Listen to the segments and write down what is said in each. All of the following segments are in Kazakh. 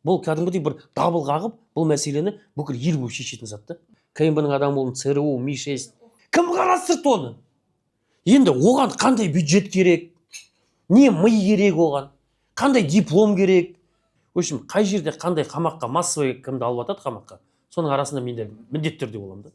бұл кәдімгідей бір дабыл қағып бұл мәселені бүкіл ел болып шешетін зат та. КМБ-ның адамы болын, ЦРУ, Ми-6. Кім қарастырды оны? Енді оған қандай бюджет керек? Не ми керек оған? Қандай диплом керек? В общем, қай жерде қандай қамаққа массовый кімді алып атады қамаққа? Соның арасында мен де міндетті түрде боламын да.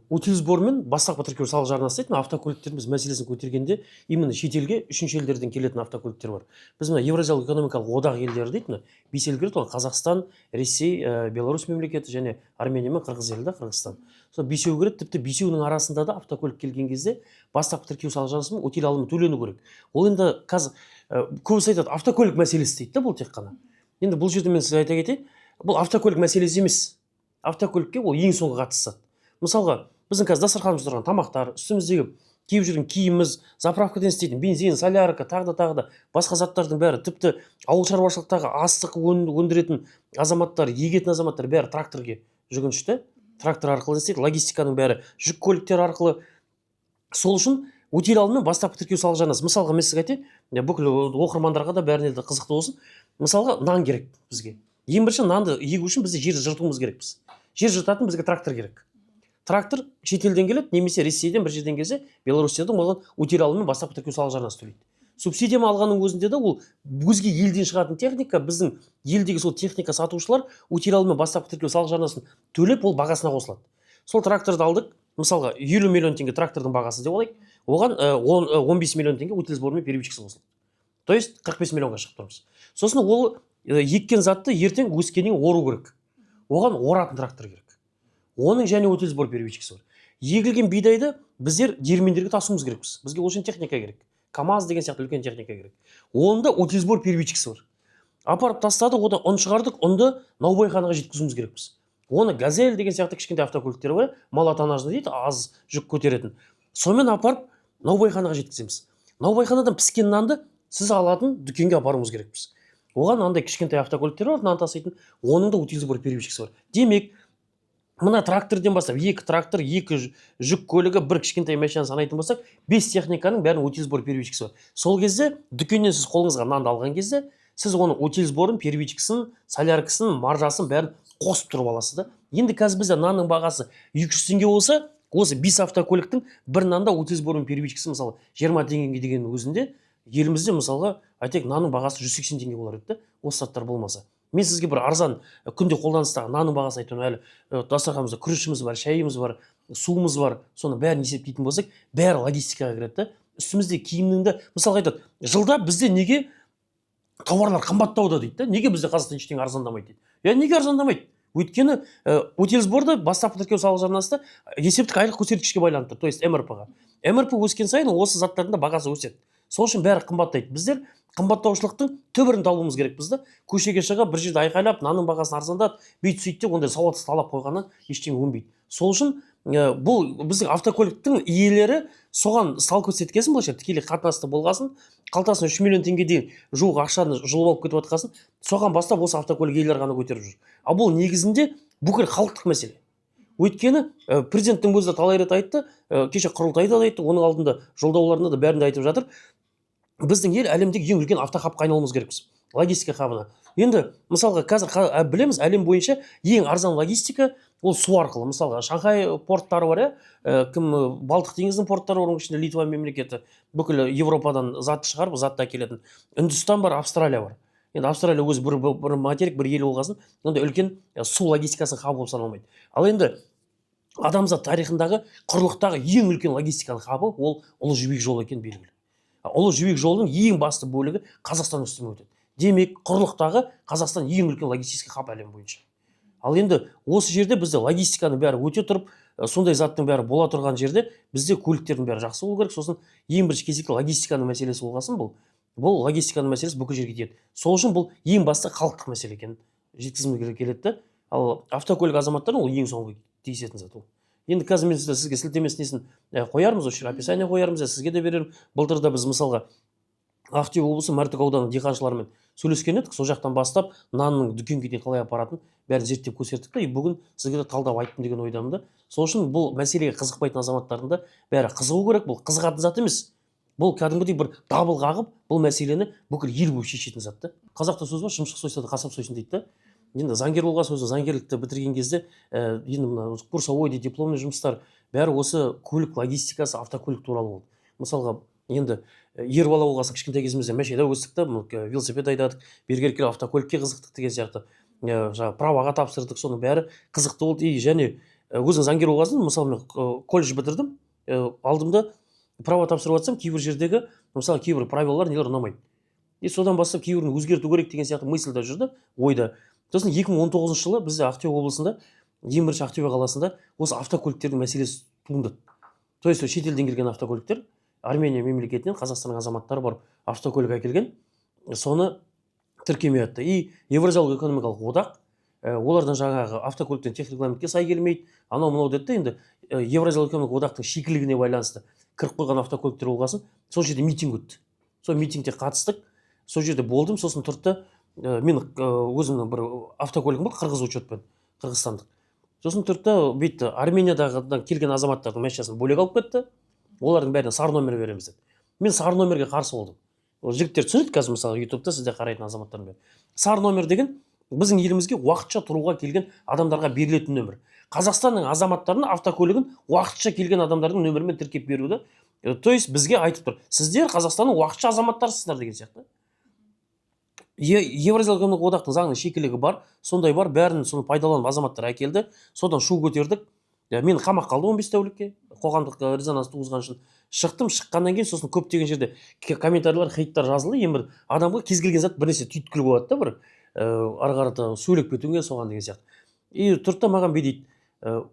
Утилсбор мен бастапқы тіркеу салық жарнасы дейтін автокөліктердің біз мәселесін көтергенде именно шетелге үшінші елдерден келетін автокөліктер бар. Біз мына Евразиялық экономикалық одақ елдері дейтін 5 ел кіреді, оған Қазақстан, Ресей, Беларусь мемлекеті және Армения мен Қырғыз елі, Қырғызстан. Сол 5-еу кіреді, тіпті 5-еуінің арасында да автокөлік келген кезде бастапқы тіркеу салық жарнасымен утил алымы төлену керек. Ол енді қазір көбісі айтады, автокөлік мәселесі дейді, бұл тек қана. Енді бұл жерде мен сізге айта кетейін, бұл автокөлік мәселесі емес. Автокөлікке ол ең соңғы қатысады. Мысалға, біздің қазір дастарханымызда тұрған тамақтар, үстіміздегі киіп жүрген киіміміз, заправкадан істейтін бензин, солярка, тағы да басқа заттардың бәрі, тіпті ауыл шаруашылықтағы астық өндіретін азаматтар, егетін азаматтар бәрі тракторге жүгінішті, трактор арқылы істейді, логистиканың бәрі жүк көліктер арқылы. Сол үшін утил алымы мен бастапқы тіркеу салық жарнасы. Мысалға мен сізге айтайын, бүкіл оқырмандарға да бәріне де қызықты болсын. Мысалға, нан керек бізге. Ең бірінші нанды егу үшін бізде жер жыртуымыз керекпіз. Жер жыртатын бізге трактор керек. Трактор шетелден келеді, немесе Ресейден бір жерден келсе, Беларусьтен оған утил алымы мен бастапқы тіркеу салық жарнасы төлейді. Субсидия алғанның өзінде де ол өзге елден шығатын техника, біздің елдегі сол техника сатушылар утил алымы мен бастапқы тіркеу салық жарнасын төлеп, ол бағасына қосылады. Сол тракторды алдық, мысалға 50 миллион теңге трактордың бағасы деп алайық, оған 15 миллион теңге утилсбор мен первичкасы қосылады. То есть 45 миллионға шығып тұрмыз. Сосын ол еккен затты ертең өскеннен ору керек. Оған оратын трактор керек. Оның және утилсбор первичкасы бар. Егілген бидайды біздер диірмендерге тасуымыз керекпіз. Бізге ол үшін техника керек. КамАЗ деген сияқты үлкен техника керек. Онда утилсбор первичкасы бар. Апарып тастадық, одан ұн шығардық, ұнды наубайханаға жеткізуіміз керекпіз. Оны газель деген сияқты кішкентай автокөліктер бар, малотоннажды дейді, аз жүк көтеретін. Сонымен апарып наубайханаға жеткіземіз. Наубайханадан піскен нанды сіз алатын дүкенге апаруымыз керекпіз. Оған андай кішкентай автокөліктер бар, нан таситын, оның да утилсбор первичкасы бар. Демек, мына тракторден бастап, 2 трактор, 2 жүк көлігі, 1 кішкентай машина санайтын болсақ, 5 техниканың бәрінің утилсбор первичкасы бар. Сол кезде дүкеннен сіз қолыңызға нанды алған кезде, сіз оның утилсборын, первичкасын, соляркасын, маржасын бәрін қосып тұрып аласыз да. Енді қазір бізде нанның бағасы 200 теңге болса, осы 5 автокөліктің бір нанда утилсборын, первичкасы мысалы 20 теңгеге деген өзінде, елімізде мысалға айтайық нанның бағасы 180 теңге болар еді, осы заттар болмаса. Мен сізге бір арзан күнде қолданыстағы нанның бағасы айтуын әлі дастарханымызда күрішіміз бар, шайымыз бар, суымыз бар, соны бәрін есептейтін болсақ, бәрі логистикаға кіреді. Үстімізде киімнің де, мысалға айтады, жылда бізде неге тауарлар қымбаттауда дейді, неге бізде Қазақстан ештеңе арзандамайды дейді. Неге арзандамайды? Өйткені утилсборды бастапқы тіркеу салық жарнасы есептік айлық көрсеткішке байланып тұр, то есть МРП-ға. МРП өскен сайын осы заттардың да бағасы өседі. Сол үшін бәрі қымбаттайды. Біздер қымбаттаушылықтың түбірін табуымыз керекпіз да. Көшеге шығып бір жерде айқайлап, нанның бағасын арзандат, бүйт сөйтті, ондай сауатсыз талап қойғаннан ештеңе өнбейді. Сол үшін бұл біздің автокөліктің иелері соған сал көрсеткесін былайша тікелей қатынасты болғасын, қалтасына 3 миллион теңгеден жуық ақшаны жұлып алып кетіп жатқасын, соған бастап осы автокөлік иелері ғана көтеріп жүр. А бұл негізінде бүкіл халықтық мәселе. Өйткені президенттің өзі талай рет айтты, кеше құрылтайда да айтты, оның алдында жолдауларында да бәрінде айтып жатыр. Біздің ел әлемдегі ең үлкен автохабқа айналуымыз керекпіз. Логистика хабына. Енді мысалға қазір білеміз, әлем бойынша ең арзан логистика ол су арқылы. Мысалға Шанхай порттары бар, кім Балтық теңізінің порттары, оның ішінде Литва мемлекеті, бүкіл Европадан зат шығарып, затты әкелетін. Үндістан бар, Австралия бар. Енді Австралия өзі бір материк, бір ел болғасын, онда үлкен су логистикасын хабы болып саналмайды. Ал енді адамзат тарихындағы құрлықтағы ең үлкен логистиканың хабы ол Ұлы жібек жолы екен белгілі. Ұлы жібек жолының ең басты бөлігі Қазақстан үстімен өтеді. Демек, құрлықтағы Қазақстан ең үлкен логистика хаб әлем бойынша. Ал енді осы жерде бізде логистиканың бәрі өте тұрып, сондай заттың бәрі бола тұрған жерде бізде көліктердің бәрі жақсы болу керек. Сосын ең бірінші кезекте логистиканың мәселесі болғасын, бұл логистиканың мәселесі бүкіл жерге тиеді. Сол үшін бұл ең басты халықтық мәселе екенін жеткізгім келеді. Ал автокөлік азаматтардың ол ең соңғы тиісетін зат ол. Енді қазір мен сізге сілтемесін қоярмыз, описание қоярмыз, сізге де берерім. Былтыр да біз мысалға Ақтөбе облысы Мәртөк ауданы диқаншыларымен сөйлескен едік. Сол жақтан бастап нанның дүкенге дейін қалай апаратын бәрін зерттеп көрсеттік та, и бүгін сізге де талдап айттым деген ойдамын да. Сол үшін бұл мәселеге қызықпайтын азаматтардың да бәрі қызығу керек. Бұл қызығатын зат емес. Бұл кәдімгідей бір дабыл қағып, бұл мәселені бүкіл ел болып шешетін зат та. Қазақта сөз бар, шымшық сойса да қасап сойсын дейді да. Енді заңгер болған сөзі, заңгерлікті бітірген кезде енді мына курсовой де дипломный жұмыстар бәрі осы көлік логистикасы, автокөлік туралы болды. Мысалға енді ер бала болғасын кішкентай кезімізде машинада өстік та, велосипед айдадық, бері келіп автокөлікке қызықтық деген сияқты, жаңағы праваға тапсырдық, соның бәрі қызықты болды. И және өзің заңгер болғасын, мысалы мен колледж бітірдім, алдымда право тапсырып жатсам, кейбір жердегі мысалы кейбір правилалар нелер ұнамайды. И содан бастап кейбірін өзгерту керек деген сияқты мысльда жүрді, ойда. Сосын 2019 жылы бізде Ақтөбе облысында, ең бірінші Ақтөбе қаласында осы автокөліктердің мәселесі туындады. То есть шетелден келген автокөліктер, Армения мемлекетінен Қазақстанның азаматтары бар автокөлік әкелген, соны тіркемей атты. И Евразиялық экономикалық одақ олардан жаңағы автокөліктен техрегламентке сай келмейді, анау мынау деді. Енді Евразиялық экономикалық одақтың шикілігіне байланысты кіріп қойған автокөліктер болғасын, сол жерде митинг өтті. Сол митингте қатыстық, сол жерде болдым. Сосын тұрды, мен өзімнің бір автокөлігім болды, қырғыз учетпен, қырғызстандық. Сосын тұрды, бүйтті, Армениядан келген азаматтардың машинасын бөлек алып кетті, олардың бәріне сары номер береміз деді. Мен сары номерге қарсы болдым. Жігіттер түсінеді қазір, мысалы ютубта сізде қарайтын азаматтардың бәрі. Сары номер деген біздің елімізге уақытша тұруға келген адамдарға берілетін нөмір. Қазақстанның азаматтарының автокөлігін уақытша келген адамдардың нөмірімен тіркеп беруді. То есть бізге айтып тұр, сіздер Қазақстанның уақытша азаматтарысыздар деген сияқты. Евразиялық экономикалық одақтың заңның шикілігі бар, сондай бар, бәрін соны пайдаланып азаматтар әкелді, содан шу көтердік. Мен қамақ қалды 15 тәулікке, қоғамдық резонанс туғызған үшін. Шықтым, шыққаннан кейін сосын көптеген жерде комментарийлер, хейттер жазылды. Ең бір адамға кез келген зат бірнәрсе түйткіл болады да, бір ары қарата сөйлеп кетуге соған деген сияқты. И тұрды да маған дейді,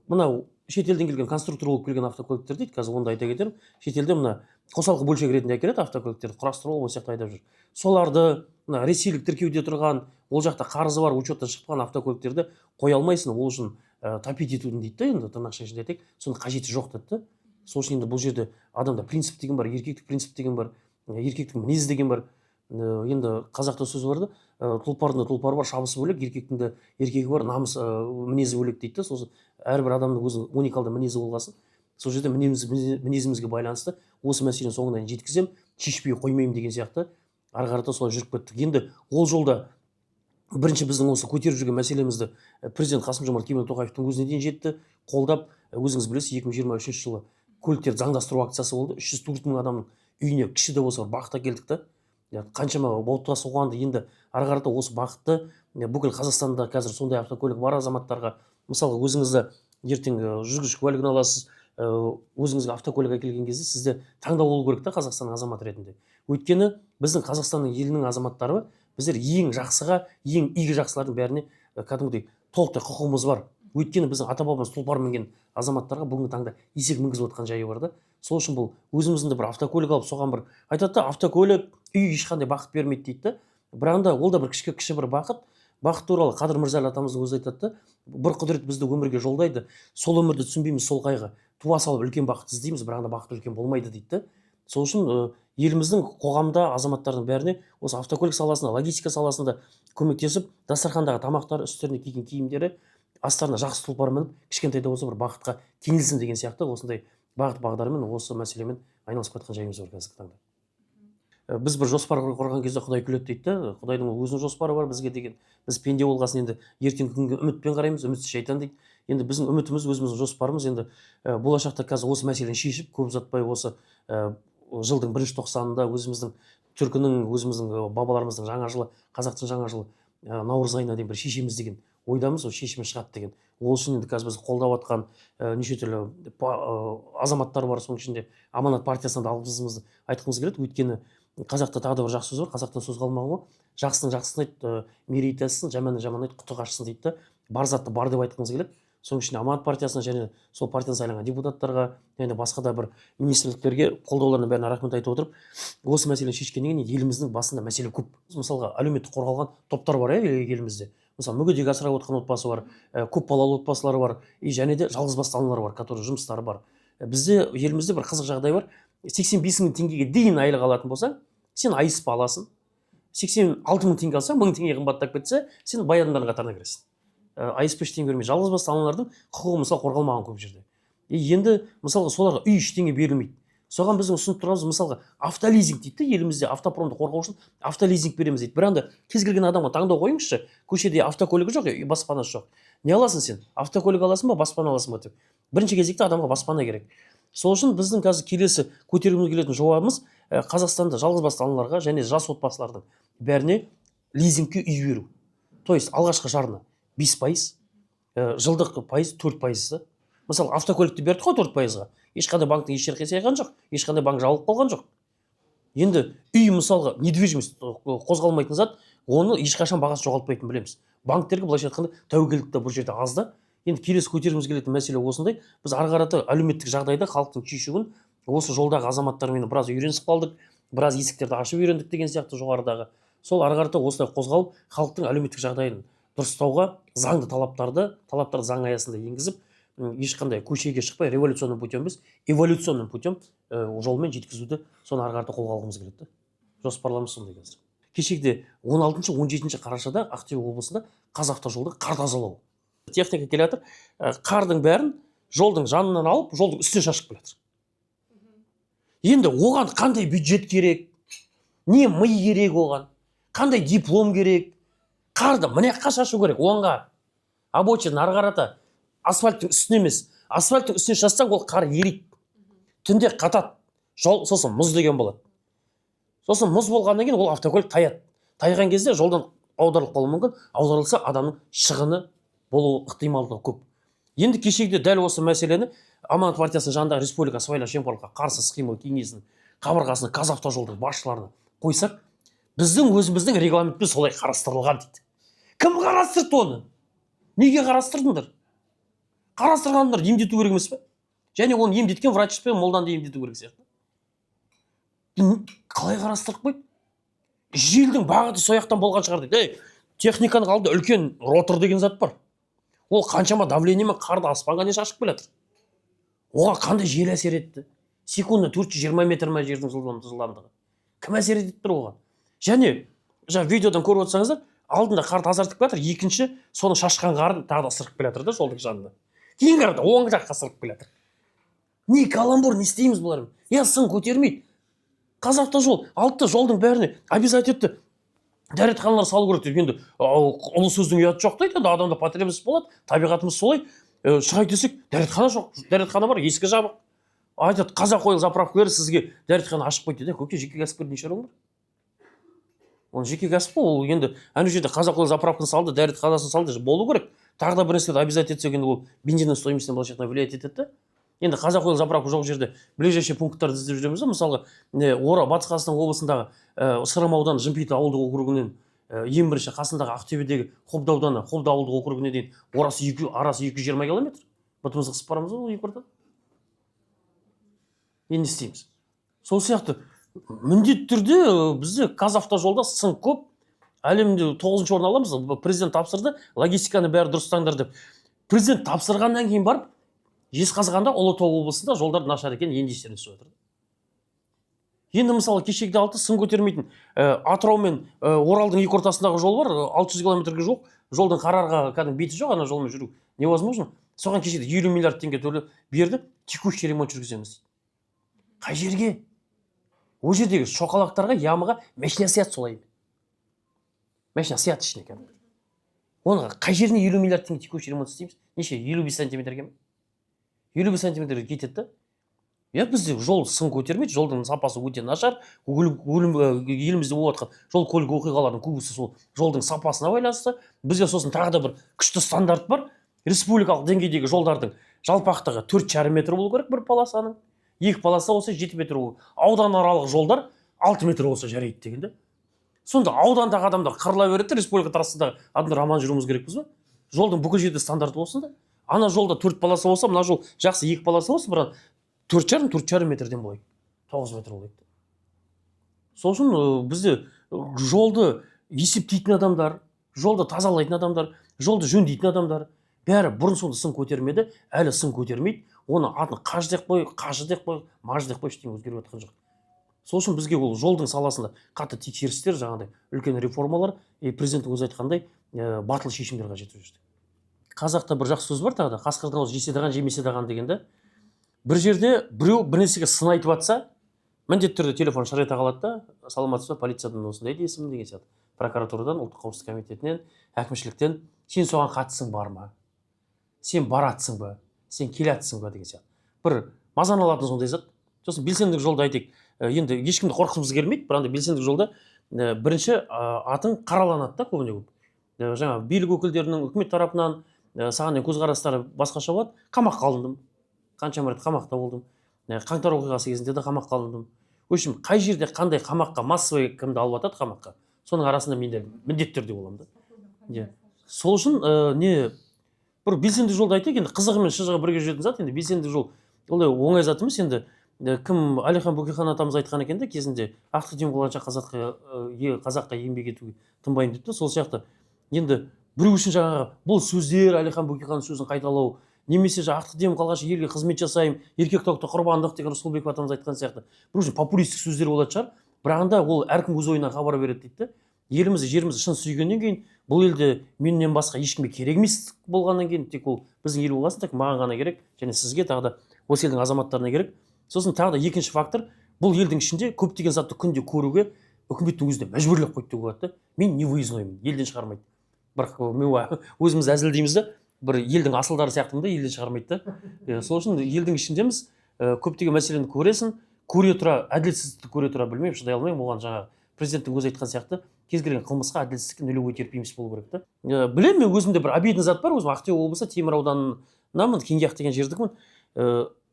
мынау шетелден келген конструктор болып келген автокөліктер дейді, қазір онда айта кетемін, шетелде мына қосалқы бөлшек ретінде әкеледі автокөліктерді, құрастырып осы сияқты айдап жүр. Соларды мына ресейлік тіркеуде тұрған, ол жақта қарызы бар, учеттан шыққан автокөліктерді қоя алмайсың, ол үшін топить етудің дейді да, енді тырнақша ішінде айтайық, соның қажеті жоқ деді. Сол үшін енді бұл жерде адамда принцип деген бар, еркектік принцип деген бар, еркектік мінез деген бар. Енді қазақта сөз бар да, тұлпардың тұлпары бар, шабысы бөлек, еркектің де еркегі бар, намыс мінезі бөлек дейді. Сосын әрбір адамның өзінің уникалды мінезі болғасын, сол жерде мінезімізге байланысты осы мәселені соңына дейін жеткіземін, шешпей қоймаймын деген сияқты ары қарата солай жүріп кеттік. Енді ол жолда бірінші біздің осы көтеріп жүрген мәселемізді президент Қасым-Жомарт Тоқаевтың өзіне дейін жетті, қолдап. Өзіңіз білесіз, 2023 жылы көліктерді заңдастыру акциясы болды. 304 мың адамның үйіне кіші де болса бақытқа келдік та. Қаншама бауыртқа соғанды. Енді ары қарата осы бақытты бүкіл Қазақстанда қазір сондай автокөлік бар азаматтарға, мысалы өзіңізді ертең жүргізуші куәлігін аласыз, өзіңізге автокөлік әкелген кезде сізде таңдау болу керек та Қазақстанның азаматы ретінде. Өйткені біздің Қазақстанның елінің азаматтары біздер ең жақсыға, ең игі жақсылардың бәріне кәдімгідей толықтай құқығымыз бар. Өйткені біздің ата-бабамыз тұлпар мінген азаматтарға бүгінгі таңда есек мінгізіп отқан жайы бар да. Сол үшін бұл өзіміздің бір автокөлік алып соған бір айтады да, автокөлік үй ешқандай бақыт бермейді дейді да. Бірақ да ол да бір кіші бір бақыт. Бақыт туралы Қадыр Мырзалы атамыздың өзі айтады да, бір құдірет бізді өмірге жолдайды, сол өмірді түсінбейміз, сол қайғы туа салып үлкен бақыт іздейміз, бірақ да бақыт үлкен болмайды дейді да. Сол үшін еліміздің қоғамда азаматтардың бәріне осы автокөлік саласында, логистика саласында көмектесіп, дастархандағы тамақтары, үстеріне киген киімдері, астарына жақсы тұлпар мініп, кішкентайда болса бір бақытқа кенелсін деген сияқты осындай бағыт бағдармен осы мәселемен айналысып жатқан жайымыз бар қазіргі таңда. Біз бір жоспар құрған кезде Құдай күледі дейді да. Құдайдың өзінің жоспары бар бізге деген. Біз пенде болғасын енді ертеңгі күнге үмітпен қараймыз, үмітсіз шайтан дейді. Енді біздің үмітіміз, өзіміздің жоспарымыз енді болашақта қазір осы мәселені шешіп, көп ұзатпай осы жылдың 1-тоқсанында өзіміздің түркінің, өзіміздің бабаларымыздың жаңа жылы, қазақтың жаңа жылы наурыз айына дейін бір шешеміз деген ойдамыз, ол шешімі шығады деген. Ол үшін енді қазір біз қолдап жатқан неше түрлі азаматтар бар, соның ішінде Аманат партиясына да алғысымызды айтқымыз келеді. Өйткені қазақта тағы да бір жақсы сөз бар, қазақтан сөз қалмаған ғой. Жақсының жақсысын айт, мерейі тәсін, жаманның жаман айт, құты қашсын дейді да. Бар затты бар деп айтқымыз келеді. Соның ішінде Аманат партиясына және сол партиядан сайланған депутаттарға, және басқа да бір министрліктерге қолдауларына бәріне рахмет айтып отырып, осы мәселені шешкеннен кейін еліміздің басында мәселе көп. Мысалға әлеуметтік қорғалған топтар бар елімізде. Мысалы мүгедек асырап отқан отбасы бар, көп балалы отбасылар бар, және де жалғызбасты аналар бар, которые жұмыстары бар. Бізде елімізде бір қызық жағдай бар. 85 мың теңгеге дейін айлық алатын болсаң, сен айыспа аласың, 86.000 теңге алсаң, 1000 теңге қымбаттап кетсе, сен бай адамдардың қатарына кіресің. Айыспа ештеңе бермейді. Жалғыз басты аналардың құқығы мысалы қорғалмаған көп жерде. Енді мысалға соларға үй ештеңе берілмейді. Соған біздің ұсынып тұрғанымыз мысалға автолизинг дейді, елімізде автопромды қорғау үшін автолизинг береміз дейді. Бірақ кез келген адамға таңдау қойыңызшы, көшеде автокөлігі жоқ, баспанасы жоқ. Не аласың сен? Автокөлік аласың ба, баспана аласың ба деп. Бірінші кезекте адамға баспана керек. Сол үшін біздің қазір келесі көтергіміз келетін жауабымыз Қазақстанда жалғыз басты аналарға және жас отбасылардың бәріне лизингке үй беру. То есть алғашқы жарна 5%, жылдық пайыз 4%. Мысалы автокөлікті берді ғой 4%-ға. Ешқандай банктың еш жері қисайған жоқ, ешқандай банк жабылып қалған жоқ. Енді үй мысалға недвижимость қозғалмайтын зат, оны ешқашан бағасы жоғалтпайтынын білеміз. Банктерге былайша айтқанда тәуекелдік те бұл жерде аз да. Енді келесі көтергіміз келетін мәселе осындай. Біз ары қарата әлеуметтік жағдайда халықтың күйшігін осы жолдағы азаматтармен біраз үйренісіп қалдық, біраз есіктерді ашып үйрендік деген сияқты жоғарыдағы. Сол ары қарата осылай қозғалып халықтың әлеуметтік жағдайын дұрыстауға заңды талаптарды заң аясында енгізіп, ешқандай көшеге шықпай революционный путем емес, эволюционный путем жолмен жеткізуді соны ары қарата қолға алғымыз келеді. Жоспарларымыз сондай қазір. Кешегде 16-17 қарашада Ақтөбе облысында Қазавтожолды қар тазалау. Техника келе жатыр, қардың бәрін жолдың жанынан алып, жолдың үстіне шашып келе жатыр. Енді оған қандай бюджет керек, не ми керек оған, қандай диплом керек, қарды мына жаққа шашу керек, оңға. Обочина ары қарата асфальттың үстіне емес, асфальттың үстіне шашсаң ол қар ериді. Түнде қатады, жол сосын мұз деген болады. Сосын мұз болғаннан кейін ол автокөлік таяды. Тайған кезде жолдан аударылып қалуы мүмкін, аударылса адамның шығыны болу ықтималдығы көп. Енді кешегде дәл осы мәселені Аманат партиясының жанындағы республика сыбайлас жемқорлыққа қарсы іс-қимыл кеңесінің қабырғасына Қазавтожолдың басшыларына қойсақ, біздің өзіміздің регламентпен солай қарастырылған дейді. Кім қарастырды оны? Неге қарастырдыңдар? Қарастырғандар емдету керек емес пе? Және оны емдеткен врач пен молданды емдету керек сияқты. Қалай қарастырып қойды? Желдің бағыты сояқтан болған шығар дейді. Техниканың алдында үлкен ротор деген зат бар. Ол қаншама давлениемен қарды аспанға не шашып келе жатыр. Оған қандай жел әсер етті? Секундына 420 метр ма жердің жылдамдығы. Кім әсер етіп тұр оған? Және видеодан көріп отырсаңыздар, алдында қар тазартып жатыр, екінші соны шашқан қарын тағы да сырғып келе жатыр да жолдың жанында. Кейін қарады, оң жаққа сырғып келе жатыр. Не каламбур, не істейміз бұлар? Сын көтермейді. Қазавтожол алты жолдың бәріне обязательно дәретханалар салу керек дейді. Енді ұлы сөздің ұяты жоқ дейді, адамда потребность болады, табиғатымыз солай. Шығай десек, дәретхана жоқ, дәретхана бар, есігі жабық. Айтады, Қазақойл заправкалары сізге дәретхана ашып қойды дейді. Көке, жеке кәсіпкер неше бар? Ол жеке кәсіп, ол енді ана жерде Қазақойл заправканы салды, дәретханасын салды, болу керек. Тағы да бір нәрселерді обязательно етсек, енді ол бензиннің стоимостіне былайша влиять етеді. Енді Қазақойл заправка жоқ жерде ближайший пункттарды іздеп жүреміз. Мысалға, Батыс Қазақстан облысындағы Сырым ауданы Жымпиты ауылдық округінен ең бірінші қасындағы Ақтөбедегі Қобда ауданы Қобда ауылдық округіне дейін арасы 220 километр. Бұтымызды қысып барамыз ғой екі ортада. Енді істейміз. Сол сияқты міндетті түрде бізде Қазавтожолда сын көп. Әлемде 9-шы орын аламыз. Президент тапсырды, логистиканы бәрі дұрыстаңдар деп. Президент тапсырғаннан кейін барып, Жезқазғанда Ұлытау облысында жолдар нашар екен, енді естеріне түсіп отыр. Енді мысалы кешегде сын көтермейтін Атырау мен Оралдың екі ортасындағы жол бар, 600 километрге жоқ. Жолдың қарарға кәдімгі беті жоқ, ана жолмен жүру невозможно. Соған кешегде 50 миллиард теңге төлеп берді, текущий ремонт жүргіземіз. Қай жерге? Ол жердегі шоқалақтарға, ямыға машина сият солай. Машина сият ішіне кәдімгі. Оны қай жеріне 50 миллиард теңге текущий ремонт істейміз? Неше? 55 сантиметрге ме? 55 сантиметрге кетеді. Бізде жол сын көтермейді, жолдың сапасы өте нашар. Елімізде болып жатқан жол көлік оқиғалардың көбісі сол жолдың сапасына байланысты. Бізде сосын тағы да бір күшті стандарт бар. Республикалық деңгейдегі жолдардың жалпақтығы 4,5 метр болу керек бір полосаның. Екі полоса болса 7 метр болу. Аудан аралық жолдар 6 метр болса жарайды дегенде. Сонда аудандағы адамдар қырыла береді, республика трассасында адамдар аман жүруіміз керекпіз ба? Жолдың бүкіл жерде стандарты болсын да. Ана жолда 4 полоса болса, мына жол жақсы 2 полоса болса, бірақ 4,5 метрден болады. 9 метр болады. Сол үшін бізде жолды есептейтін адамдар, жолды тазалайтын адамдар, жолды жөндейтін адамдар бәрі бұрын соңды сын көтермеді, әлі сын көтермейді. Оны атын қажы деп қой, мажы деп қой, ештеңе өзгеріп жатқан жоқ. сол үшін бізге ол жолдың саласында қатты тексерістер, жаңағыдай үлкен реформалар, президенттің өзі айтқандай батыл шешімдер қажет ол жерде. Қазақта бір жақсы сөз бар тағы да, қасқырдан ауыз жесе даған, жемесе даған деген да. Бір жерде біреу бір нәрсеге сын айтып жатса, міндетті түрде телефон шыр ете қалады да, саламатсыз ба, полициядан осындай дейсің деген сияқты, прокуратурадан, ұлттық қауіпсіздік комитетінен, әкімшіліктен, сен соған қатысың бар ма, сен баратсың ба, сен келатсың ба деген сияқты. Бір мазаны алатын сондай зат. Сосын белсенділік жолда айтайық, енді ешкімді қорқытқымыз келмейді, бірақ белсенділік жолда бірінші атың қараланады да көбіне көп. Жаңа билік өкілдерінің, үкімет тарапынан саған көзқарастары басқаша болады. Қамаққа алындым, қаншама рет қамақта болдым, қаңтар оқиғасы кезінде де қамаққа алындым. В общем, қай жерде қандай қамаққа, массовый кімді алып жатады қамаққа, соның арасында мен де міндетті түрде боламын да. Сол үшін бір белсенді жолда айтайық, енді қызығы мен шыжығы бірге жүретін зат. Енді белсенді жол олай оңай зат емес. Енді кім Әлихан Бөкейхан атамыз айтқан екен де кезінде, ақ түйдем болғанша қазаққа еңбек етуге тынбаймын деп. Сол сияқты енді біреу үшін жаңағы бұл сөздер, Әлихан Бөкейхан сөзін қайталау, немесе ақ түйдем қалғанша елге қызмет жасаймын, еркек тоқты құрбандық деген Рысқұлбеков атамыз айтқан сияқты біреу үшін популистік сөздер болатын шығар, бірақ ол әркім өз ойынан хабар береді дейді. Елімізді, жерімізді шын сүйгеннен кейін, бұл елде менен басқа ешкімге керек емес болғаннан кейін, тек ол біздің ел болғасын, тек маған ғана керек, және сізге, тағы да осы елдің азаматтарына керек. Сосын тағы да екінші фактор, бұл елдің ішінде көптеген затты күнде көруге үкіметтің өзіне мәжбүрлеп қойды деуге болады. Мен невыездноймын, елден шығармайды. Бірақ өзіміз әзілдейміз да, бір елдің асылдары сияқтымын да, елден шығармайды да. Сол үшін елдің ішіндеміз, көптеген мәселені көресің, көре тұра, әділетсіздікті көре тұра білмеймін, шыдай алмаймын. Оған жаңа президенттің өзі айтқан сияқты, кез келген қылмысқа әділетсіздікке нөлевой терпимость болу керек та. Білемін, мен өзімде бір обидный зат бар, өзім Ақтөбе облысы Темір ауданынанмын, Кеңгияқ деген жердікмін.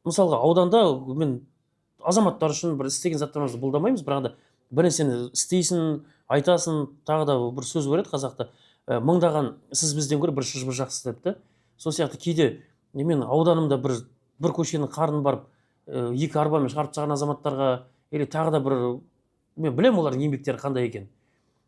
Мысалға ауданда мен азаматтар үшін бір істеген заттарымызды бұлдамаймыз, бірақ да бір нәрсені істейсің, айтасың, тағы да бір сөз бар еді қазақта, мыңдаған сіз бізден гөрі бір шыж бір жақсы деп та. Сол сияқты кейде мен ауданымда бір көшенің қарын барып, екі арбамен шығарып тастаған азаматтарға, или тағы да мен білемін олардың еңбектері қандай екен.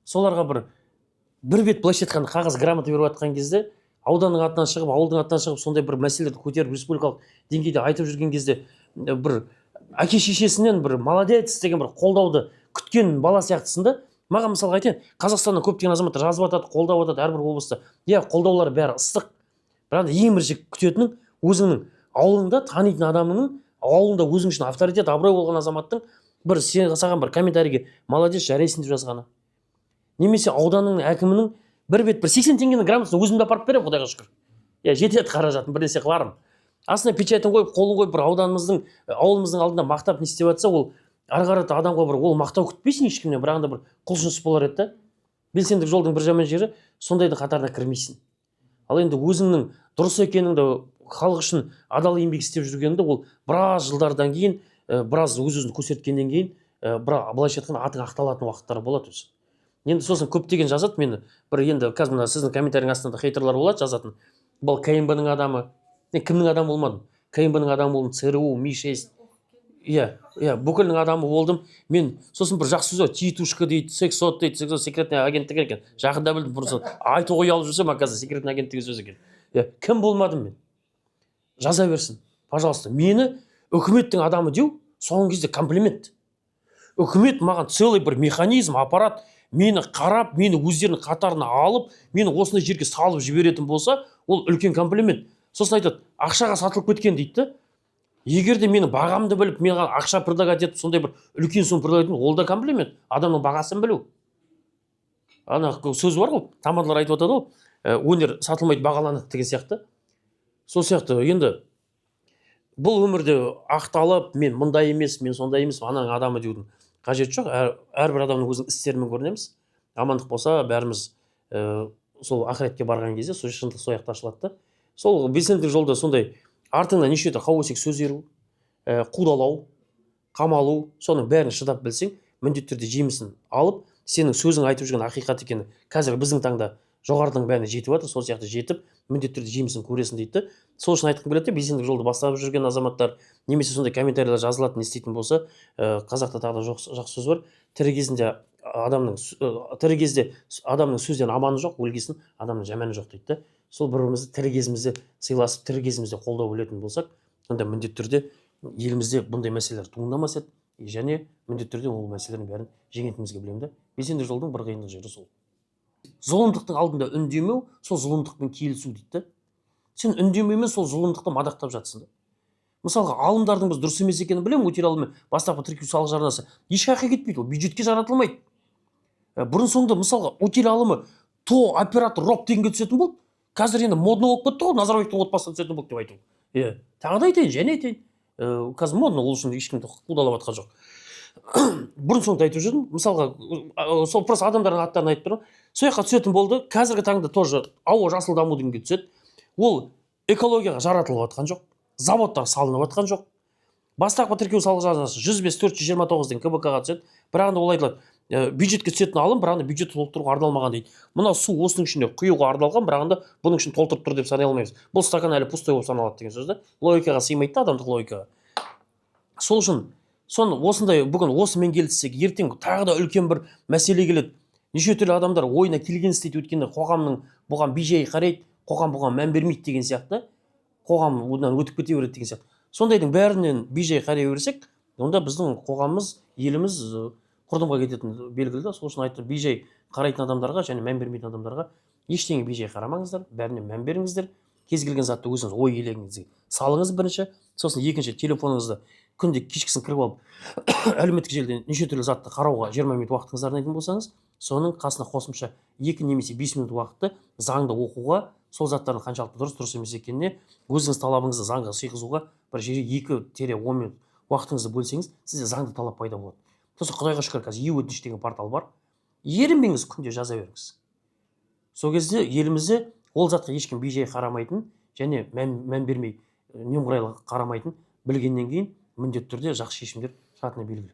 Соларға бір бет былайша айтқанда қағаз грамота беріп жатқан кезде, ауданның атынан шығып, ауылдың атынан шығып, сондай бір мәселелерді көтеріп республикалық деңгейде айтып жүрген кезде, бір әке шешесінен бір молодец деген бір қолдауды күткен бала сияқтысында, маған мысалға айтайын, Қазақстаннан көптеген азаматтар жазып жатады, қолдап жатады әрбір облыста. Қолдаулары бәрі ыстық. Бірақ ең бірінші күтетінің өзіңнің ауылыңда танитын адамның, ауылында өзің үшін авторитет, абырой болған азаматтың бір саған бір комментарийге молодец жарайсың деп жазғаны. Немесе ауданның әкімінің бір 80 теңгенің грамотасын өзімді апарып беремін, Құдайға шүкір. Жетеді қаражатым, бір нәрсе қыларым. Астына печатын қойып, қолын қойып, бір ауылымыздың алдында мақтап не істеп жатса, ол ары қарата адамға ол мақтау күтпейсің ешкімнен, бірақ да бір құлшыныс болар еді да. Белсенділік жолдың бір жаман жері, сондайдың қатарына кірмейсің. Ал енді өзіңнің дұрыс екеніңді, халық үшін адал еңбек істеп жүргеніңді ол біраз жылдардан кейін, біраз өз-өзін көрсеткеннен кейін, былайша айтқанда атың ақталатын уақыттары болады өзі. Енді сосын көптеген жазады мені, енді қазір мына сіздің комментарийдің астында хейтерлар болады жазатын. Бұл КМБ-ның адамы, кімнің адамы болмадым? КМБ-ның адамы болдым, ЦРУ, Ми-6. Бүкілінің адамы болдым. Мен сосын бір жақсы сөз, титушка дейді, сексот дейді, сексот секретный агенттік екен. Жақында білдім, бұрын айту қойалып жүрсем, оказывается, секретный агенттігі сөз екен. Кім болмадым мен? Жаза берсін, пожалуйста. Мені үкіметтің адамы деу, соңғы кезде комплимент. Үкімет маған целый бір механизм, аппарат, мені қарап, мені өздерінің қатарына алып, мені осындай жерге салып жіберетін болса, ол үлкен комплимент. Сосын айтады, ақшаға сатылып кеткен дейді. Егер де менің бағамды біліп, мен ақша предлагать етіп, сондай бір үлкен сум предлагать етіп, ол да комплимент. Адамның бағасын білу. Ана сөз бар ғой, тамадалар айтып жатады ғой, өнер сатылмайды, бағаланады деген сияқты. Сол сияқты енді бұл өмірде ақталып, мен мұндай емес, мен сондай емес, ананың адамы деудің қажеті жоқ. Әрбір адамның өзінің істерімен көрінеміз. Амандық болса, бәріміз сол ақыретке барған кезде сол шындық сол жақта ашылады да. Сол белсенділік жолда сондай артыңнан неше түрлі қауесет сөз еру, қудалау, қамалу, соның бәрін шыдап білсең, міндетті түрде жемісін алып, сенің сөзің айтып жүрген ақиқат екені қазір біздің таңда жоғарыдың бәріне жетіп жатыр, сол сияқты жетіп, міндетті түрде жемісін көресің дейді. Сол үшін айтқым келеді, белсенділік жолды бастап жүрген азаматтар, немесе сондай комментарийлер жазылатын еститін болса, қазақта тағы да жақсы сөз бар. Тірі кезде адамның сөзден аманы жоқ, өлгесін адамның жаманы жоқ дейді. Сол бір-бірімізді тірі кезімізде сыйласып, тірі кезімізде қолдау білетін болсақ, онда міндетті түрде елімізде бұндай мәселелер туындамас еді. және міндетті түрде ол мәселелердің бәрін жеңетінімізге білемін да. Белсенді жолдың бір қиындық жері сол. Зұлымдықтың алдында үндемеу, сол зұлымдықпен келісу дейді да. Сен үндемеумен сол зұлымдықты мадақтап жатсың да. Мысалға, ғалымдардың біз дұрыс емес екенін білемін, материалымен бастапқы тіркеу салық жарнасы ешқайда кетпейді, ол бюджетке жаратылмайды. Бұрын соңды мысалға утиль алымы то оператор роп дегенге түсетін болды. Қазір енді модно болып кетті ғой, Назарбаевтың отбасына түсетін болды деп айту. Тағы да айтайын, және айтайын. Қазір модно, ол үшін ешкімді қудалап жатқан жоқ. Бұрын соңды айтып жүрдім. Мысалға, сол просто адамдардың аттарын айтып тұрмын. Сол жаққа түсетін болды. Қазіргі таңда тоже ауа жасыл даму дегенге түседі. Ол экологияға жаратылып жатқан жоқ. Заводтар салынып жатқан жоқ. Бастапқы тіркеу салық жарнасы 105-429 деген КБК-ға түседі. Бірақ ол айтылады, бюджетке түсетін алым, бірақ бюджетті толтыруға арналмаған дейді. Мына су осының ішінде құюға арналған, бірақ бұның үшін толтырып тұр деп санай алмаймыз. Бұл стакан әлі пустой болып саналады деген сөз да. Логикаға сыймайды да, адамдық логикаға. Сол үшін соны осындай бүгін осымен келіссек, ертең тағы да үлкен бір мәселе келеді. Неше түрлі адамдар ойына келген істейді, өйткені қоғамның бұған бейжай қарайды, қоғам бұған мән бермейді деген сияқты, қоғам одан өтіп кете береді деген сияқты. Сондайдың бәрінен бейжай қарай берсек, онда біздің қоғамымыз, еліміз құрдымға кететін белгілі да. Сол үшін айтты, бейжай қарайтын адамдарға және мән бермейтін адамдарға ештеңе бейжай қарамаңыздар, бәріне мән беріңіздер. Кез келген затты өзіңіз ой елегіңізге салыңыз бірінші, сосын екінші телефоныңызды күнде кешкісін кіріп алып әлеуметтік желіден неше түрлі затты қарауға 20 минут уақытыңызды арнайтын болсаңыз, соның қасына қосымша 2 немесе 5 минут уақытты заңды оқуға, сол заттардың қаншалықты дұрыс емес екеніне, өзіңіз талабыңызды заңға сыйғызуға бір жерге 2-10 минут уақытыңызды бөлсеңіз, сізде заңды талап пайда болады. Сосын Құдайға шүкір, қазір e-өтініш деген портал бар. Ерінбеңіз, күнде жаза беріңіз. Сол кезде елімізде ол затқа ешкім бейжай қарамайтын және мән бермей, немқұрайлы қарамайтын білгеннен кейін міндетті түрде жақсы шешімдер шығатыны белгілі.